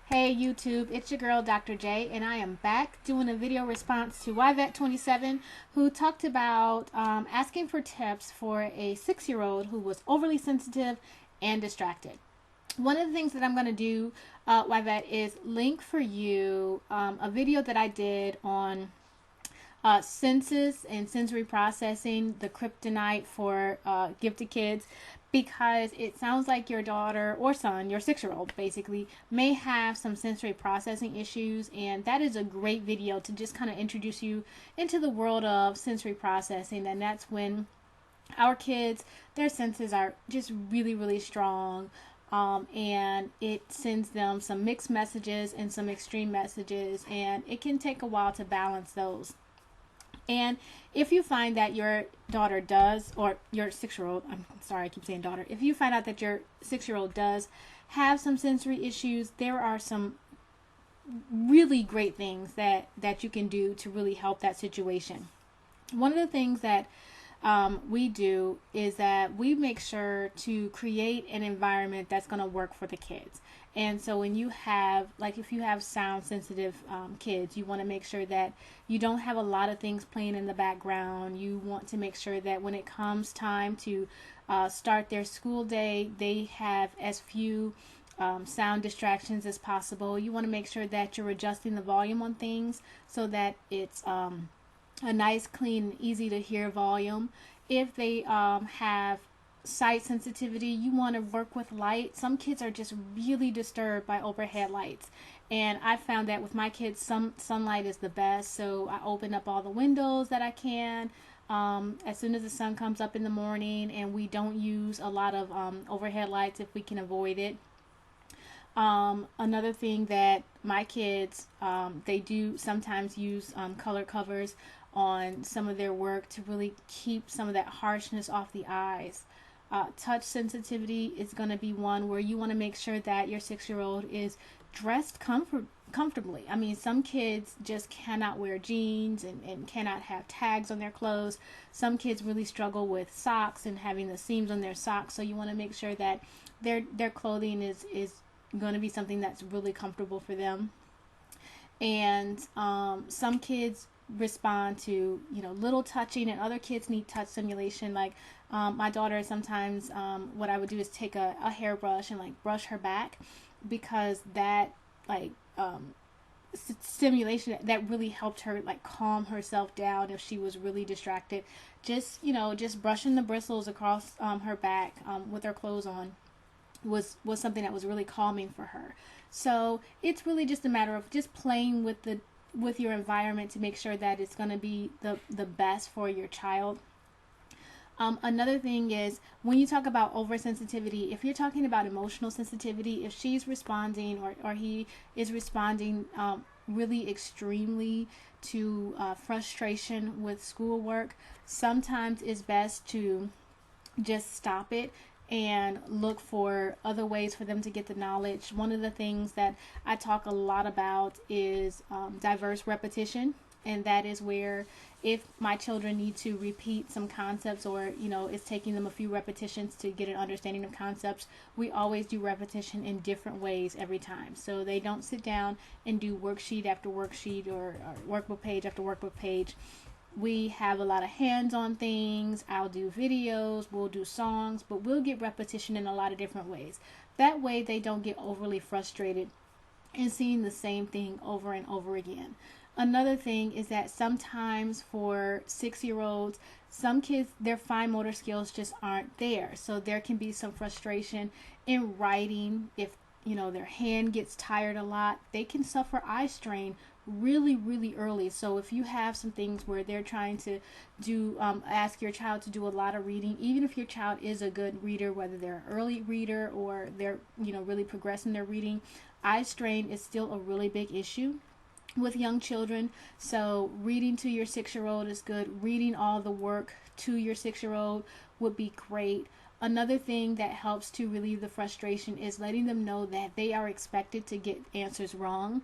Hey YouTube, it's your girl Dr. J, and I am back doing a video response to Yvett 27, who talked about asking for tips for a 6-year-old who was overly sensitive and distracted. One of the things that I'm going to do, Yvett, is link for you a video that I did on senses and sensory processing, the kryptonite for gifted kids, because it sounds like your daughter or son, your 6-year-old basically, may have some sensory processing issues, and that is a great video to just kind of introduce you into the world of sensory processing. And that's when our kids, their senses are just really, really strong. And it sends them some mixed messages and some extreme messages, and it can take a while to balance those. And if you find that your daughter does, or your 6-year-old, I'm sorry, I keep saying daughter, if you find out that your 6-year-old does have some sensory issues, there are some really great things that you can do to really help that situation. One of the things that we do is that we make sure to create an environment that's going to work for the kids. And so when you have, like if you have sound sensitive kids, you want to make sure that you don't have a lot of things playing in the background. You want to make sure that when it comes time to start their school day, they have as few sound distractions as possible. You want to make sure that you're adjusting the volume on things so that it's a nice, clean, easy to hear volume. If they have sight sensitivity, you want to work with light. Some kids are just really disturbed by overhead lights, and I found that with my kids, some sunlight is the best. So I open up all the windows that I can as soon as the sun comes up in the morning, and we don't use a lot of overhead lights if we can avoid it. Another thing that my kids, they do sometimes use color covers on some of their work to really keep some of that harshness off the eyes. Touch sensitivity is going to be one where you want to make sure that your 6-year-old is dressed comfortably. I mean, some kids just cannot wear jeans and cannot have tags on their clothes. Some kids really struggle with socks and having the seams on their socks. So you want to make sure that their clothing is going to be something that's really comfortable for them. And some kids respond to little touching, and other kids need touch stimulation. Like my daughter, sometimes what I would do is take a hairbrush and like brush her back, because that like stimulation that really helped her like calm herself down if she was really distracted. Just brushing the bristles across her back with her clothes on was something that was really calming for her. So it's really just a matter of just playing with your environment to make sure that it's going to be the best for your child. Another thing is, when you talk about oversensitivity, if you're talking about emotional sensitivity, if she's responding or he is responding really extremely to frustration with schoolwork, sometimes it's best to just stop it and look for other ways for them to get the knowledge. One of the things that I talk a lot about is diverse repetition, and that is where if my children need to repeat some concepts, or it's taking them a few repetitions to get an understanding of concepts, we always do repetition in different ways every time. So they don't sit down and do worksheet after worksheet or workbook page after workbook page. We have a lot of hands-on things. I'll do videos, we'll do songs, but we'll get repetition in a lot of different ways. That way they don't get overly frustrated and seeing the same thing over and over again. Another thing is that sometimes for 6-year-olds, some kids, their fine motor skills just aren't there. So there can be some frustration in writing. If their hand gets tired a lot, they can suffer eye strain really, really early. So if you have some things where they're trying to do ask your child to do a lot of reading, even if your child is a good reader, whether they're an early reader or they're really progressing their reading, eye strain is still a really big issue with young children. So reading to your 6-year-old is good. Reading all the work to your 6-year-old would be great. Another thing that helps to relieve the frustration is letting them know that they are expected to get answers wrong.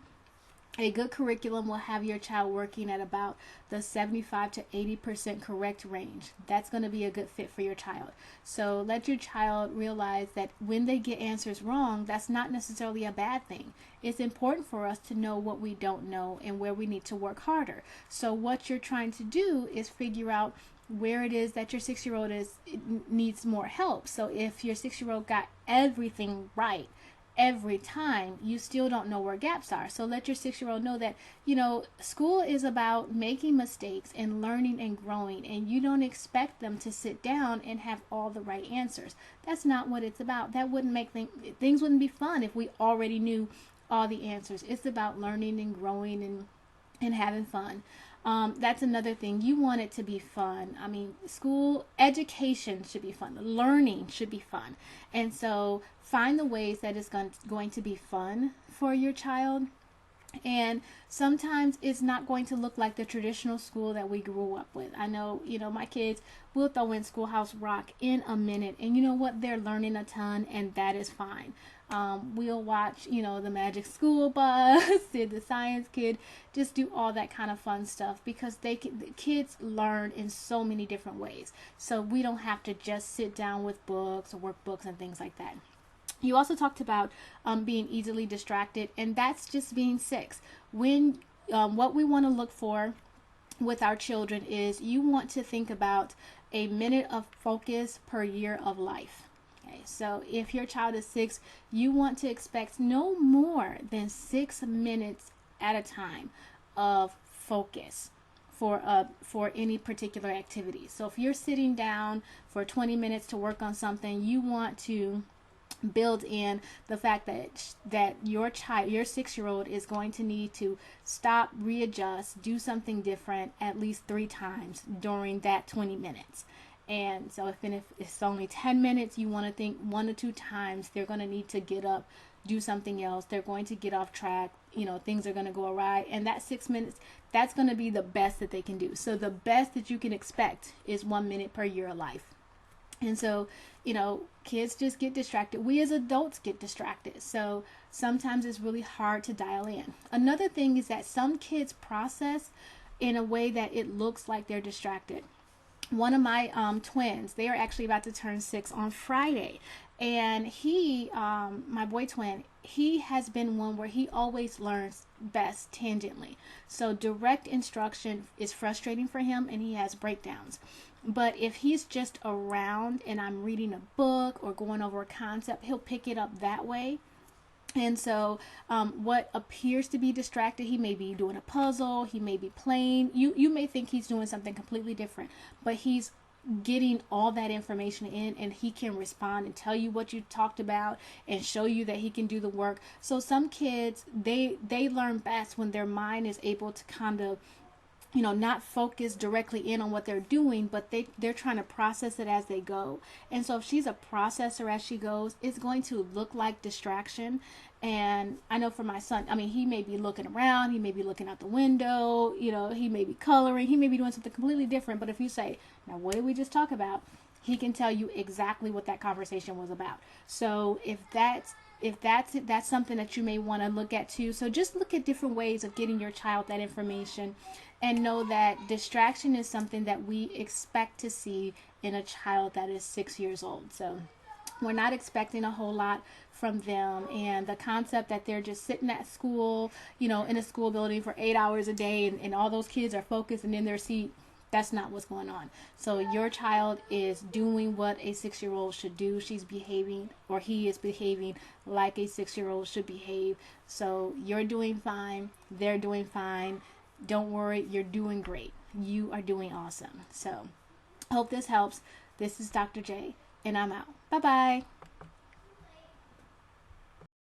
A good curriculum will have your child working at about the 75 to 80% correct range. That's going to be a good fit for your child. So let your child realize that when they get answers wrong, that's not necessarily a bad thing. It's important for us to know what we don't know and where we need to work harder. So what you're trying to do is figure out where it is that your 6-year-old needs more help. So if your 6-year-old got everything right every time, you still don't know where gaps are. So let your 6-year-old know that, school is about making mistakes and learning and growing, and you don't expect them to sit down and have all the right answers. That's not what it's about. That wouldn't make things wouldn't be fun if we already knew all the answers. It's about learning and growing and having fun. That's another thing. You want it to be fun. I mean, school education should be fun. Learning should be fun. And so find the ways that it's going to be fun for your child. And sometimes it's not going to look like the traditional school that we grew up with. I know, my kids will throw in Schoolhouse Rock in a minute. And you know what? They're learning a ton, and that is fine. We'll watch, the Magic School Bus, Sid the Science Kid, just do all that kind of fun stuff, because the kids learn in so many different ways. So we don't have to just sit down with books or workbooks and things like that. You also talked about being easily distracted, and that's just being 6. When what we want to look for with our children is you want to think about a minute of focus per year of life. Okay, so if your child is 6, you want to expect no more than 6 minutes at a time of focus for any particular activity. So if you're sitting down for 20 minutes to work on something, you want to build in the fact that your 6-year-old is going to need to stop, readjust, do something different at least 3 times during that 20 minutes. And so if it's only 10 minutes, you want to think 1 to 2 times they're going to need to get up, do something else. They're going to get off track. Things are going to go awry. And that 6 minutes, that's going to be the best that they can do. So the best that you can expect is 1 minute per year of life. And so, kids just get distracted. We as adults get distracted. So sometimes it's really hard to dial in. Another thing is that some kids process in a way that it looks like they're distracted. One of my twins, they are actually about to turn 6 on Friday. And he, my boy twin, he has been one where he always learns best tangentially. So direct instruction is frustrating for him, and he has breakdowns. But if he's just around and I'm reading a book or going over a concept, he'll pick it up that way. And so what appears to be distracted, he may be doing a puzzle, he may be playing. You may think he's doing something completely different, but he's getting all that information in, and he can respond and tell you what you talked about and show you that he can do the work. So some kids, they learn best when their mind is able to kind of, not focus directly in on what they're doing, but they're trying to process it as they go. And so if she's a processor as she goes, it's going to look like distraction. And I know for my son, he may be looking around, he may be looking out the window, he may be coloring, he may be doing something completely different. But if you say, now what did we just talk about? He can tell you exactly what that conversation was about. So if that's something that you may want to look at too. So just look at different ways of getting your child that information, and know that distraction is something that we expect to see in a child that is 6 years old. So we're not expecting a whole lot from them. And the concept that they're just sitting at school, in a school building for 8 hours a day, and all those kids are focused and in their seat, that's not what's going on. So your child is doing what a 6-year-old should do. She's behaving, or he is behaving like a 6-year-old should behave. So you're doing fine. They're doing fine. Don't worry. You're doing great. You are doing awesome. So hope this helps. This is Dr. J, and I'm out. Bye-bye.